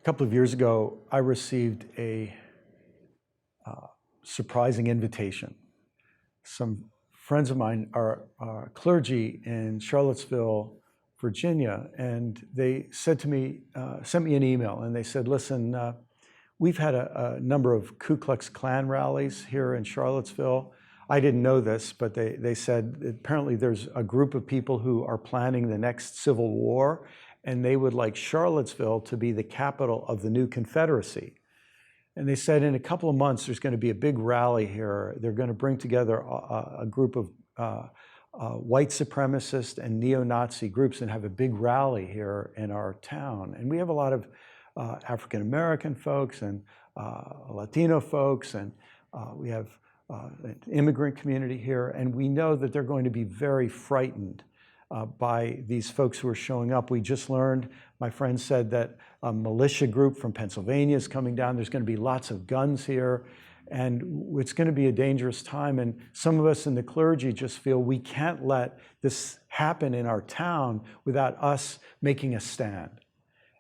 couple of years ago, I received a surprising invitation. Some friends of mine are clergy in Charlottesville, Virginia, and they said to me, sent me an email, and they said, listen, we've had a number of Ku Klux Klan rallies here in Charlottesville. I didn't know this, but they said apparently there's a group of people who are planning the next Civil War, and they would like Charlottesville to be the capital of the new Confederacy. And they said in a couple of months, there's going to be a big rally here. They're going to bring together a group of white supremacist and neo-Nazi groups and have a big rally here in our town. And we have a lot of African-American folks and Latino folks, and we have an immigrant community here. And we know that they're going to be very frightened by these folks who are showing up. We just learned, my friend said that a militia group from Pennsylvania is coming down. There's going to be lots of guns here, and it's going to be a dangerous time. And some of us in the clergy just feel we can't let this happen in our town without us making a stand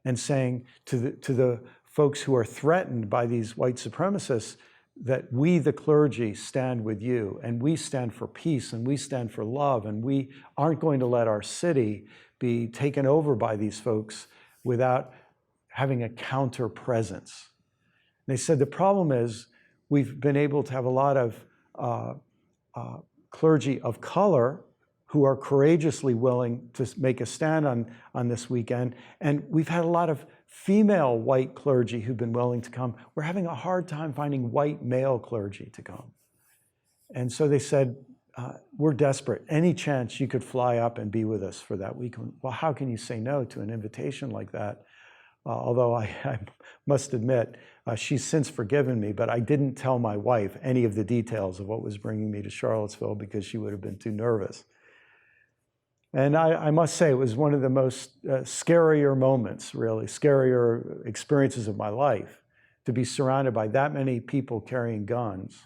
and saying to the folks who are threatened by these white supremacists that we, the clergy, stand with you, and we stand for peace, and we stand for love, and we aren't going to let our city be taken over by these folks without having a counter presence. They said the problem is we've been able to have a lot of clergy of color who are courageously willing to make a stand on this weekend, and we've had a lot of female white clergy who've been willing to come. We're having a hard time finding white male clergy to come. And so they said, we're desperate. Any chance you could fly up and be with us for that week? Well, how can you say no to an invitation like that? Although I must admit, she's since forgiven me, but I didn't tell my wife any of the details of what was bringing me to Charlottesville because she would have been too nervous. And I must say, it was one of the most scarier moments, really, scarier experiences of my life, to be surrounded by that many people carrying guns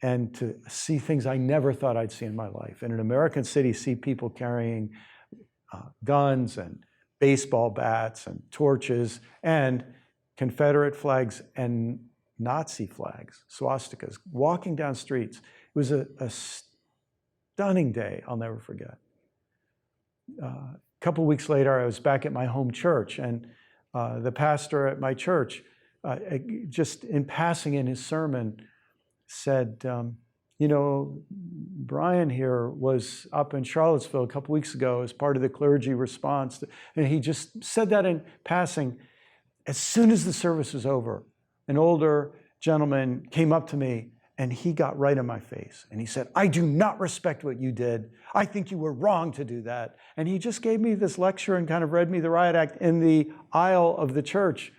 and to see things I never thought I'd see in my life. In an American city, see people carrying guns and baseball bats and torches and Confederate flags and Nazi flags, swastikas, walking down streets. It was a stunning day I'll never forget. A couple weeks later, I was back at my home church, and the pastor at my church, just in passing in his sermon, said, you know, Brian here was up in Charlottesville a couple weeks ago as part of the clergy response. And he just said that in passing. As soon as the service was over, an older gentleman came up to me and he got right in my face. And he said, I do not respect what you did. I think you were wrong to do that. And he just gave me this lecture and kind of read me the riot act in the aisle of the church.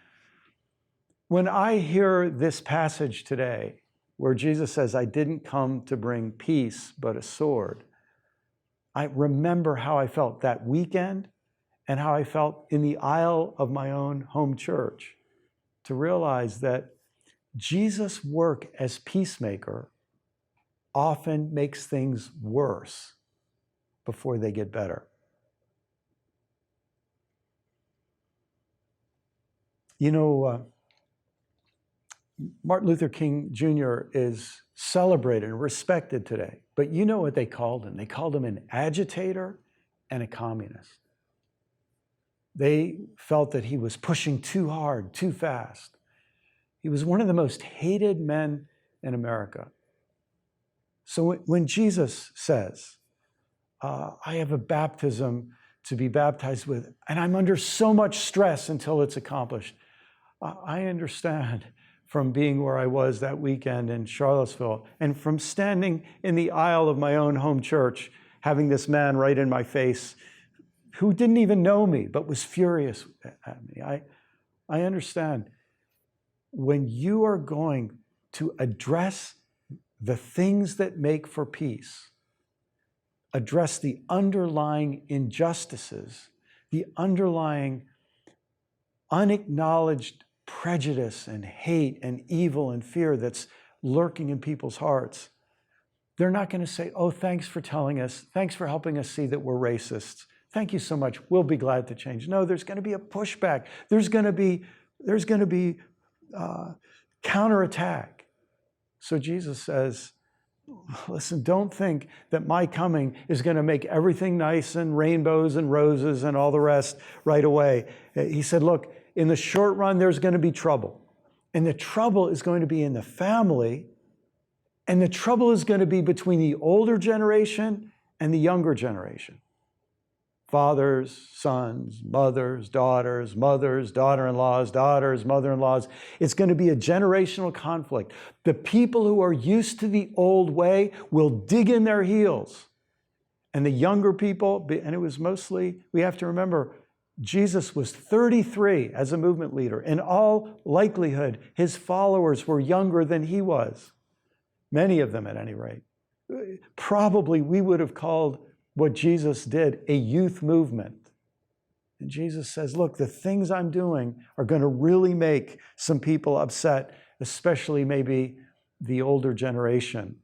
When I hear this passage today, where Jesus says, I didn't come to bring peace, but a sword, I remember how I felt that weekend and how I felt in the aisle of my own home church, to realize that Jesus' work as peacemaker often makes things worse before they get better. You know, Martin Luther King Jr. is celebrated and respected today, but you know what they called him? They called him an agitator and a communist. They felt that he was pushing too hard, too fast. He was one of the most hated men in America. So when Jesus says, I have a baptism to be baptized with, and I'm under so much stress until it's accomplished, I understand from being where I was that weekend in Charlottesville and from standing in the aisle of my own home church, having this man right in my face who didn't even know me but was furious at me. I understand. When you are going to address the things that make for peace, address the underlying injustices, the underlying unacknowledged prejudice and hate and evil and fear that's lurking in people's hearts, they're not going to say, oh, thanks for telling us, thanks for helping us see that we're racists. Thank you so much. We'll be glad to change. No, there's going to be a pushback. There's going to be counterattack. So Jesus says, listen, don't think that my coming is going to make everything nice and rainbows and roses and all the rest right away. He said, look, in the short run, there's going to be trouble. And the trouble is going to be in the family. And the trouble is going to be between the older generation and the younger generation. Fathers, sons, mothers, daughters, daughter-in-laws, daughters, mother-in-laws. It's going to be a generational conflict. The people who are used to the old way will dig in their heels. And the younger people, and it was mostly, we have to remember, Jesus was 33 as a movement leader. In all likelihood, his followers were younger than he was. Many of them, at any rate. Probably we would have called what Jesus did a youth movement. And Jesus says, look, the things I'm doing are going to really make some people upset, especially maybe the older generation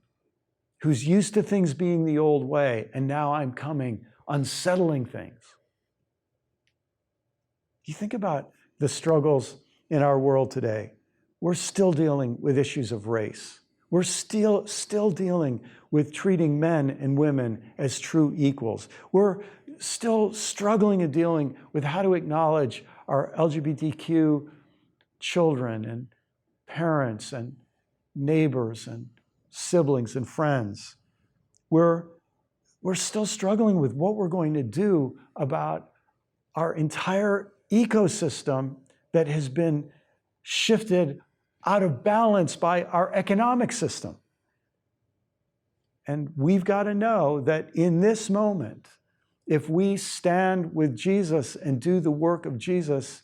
who's used to things being the old way, and now I'm coming, unsettling things. You think about the struggles in our world today. We're still dealing with issues of race. We're still dealing with treating men and women as true equals. We're still struggling and dealing with how to acknowledge our LGBTQ children and parents and neighbors and siblings and friends. We're still struggling with what we're going to do about our entire ecosystem that has been shifted out of balance by our economic system. And we've got to know that in this moment, if we stand with Jesus and do the work of Jesus,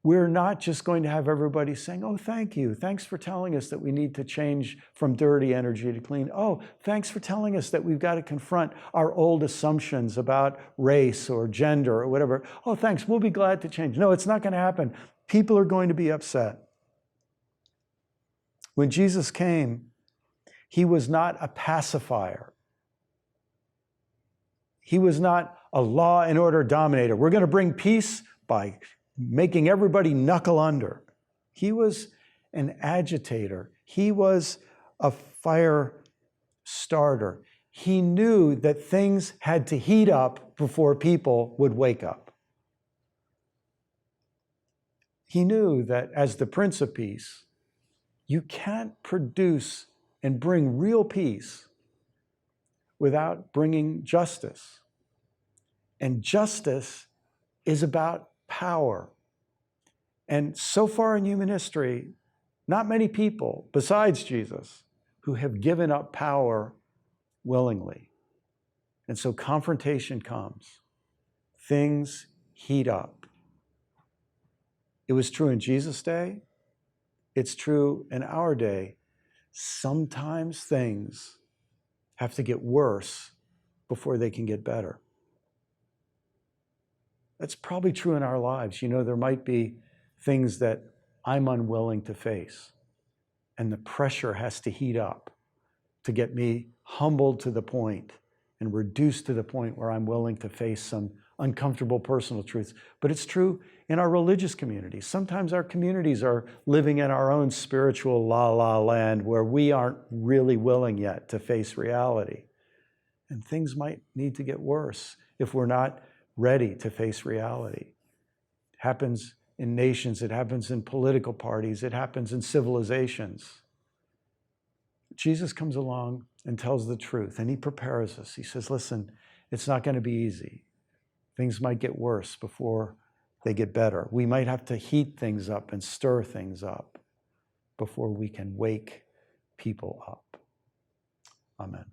we're not just going to have everybody saying, oh, thank you. Thanks for telling us that we need to change from dirty energy to clean. Oh, thanks for telling us that we've got to confront our old assumptions about race or gender or whatever. Oh, thanks. We'll be glad to change. No, it's not going to happen. People are going to be upset. When Jesus came, he was not a pacifier. He was not a law and order dominator. We're going to bring peace by making everybody knuckle under. He was an agitator. He was a fire starter. He knew that things had to heat up before people would wake up. He knew that as the Prince of Peace, you can't produce and bring real peace without bringing justice. And justice is about power. And so far in human history, not many people, besides Jesus, who have given up power willingly. And so confrontation comes. Things heat up. It was true in Jesus' day. It's true in our day. Sometimes things have to get worse before they can get better. That's probably true in our lives. You know, there might be things that I'm unwilling to face, and the pressure has to heat up to get me humbled to the point and reduced to the point where I'm willing to face some uncomfortable personal truths. But it's true in our religious communities. Sometimes our communities are living in our own spiritual la-la land where we aren't really willing yet to face reality. And things might need to get worse if we're not ready to face reality. It happens in nations, it happens in political parties, it happens in civilizations. Jesus comes along and tells the truth, and he prepares us. He says, listen, it's not going to be easy. Things might get worse before they get better. We might have to heat things up and stir things up before we can wake people up. Amen.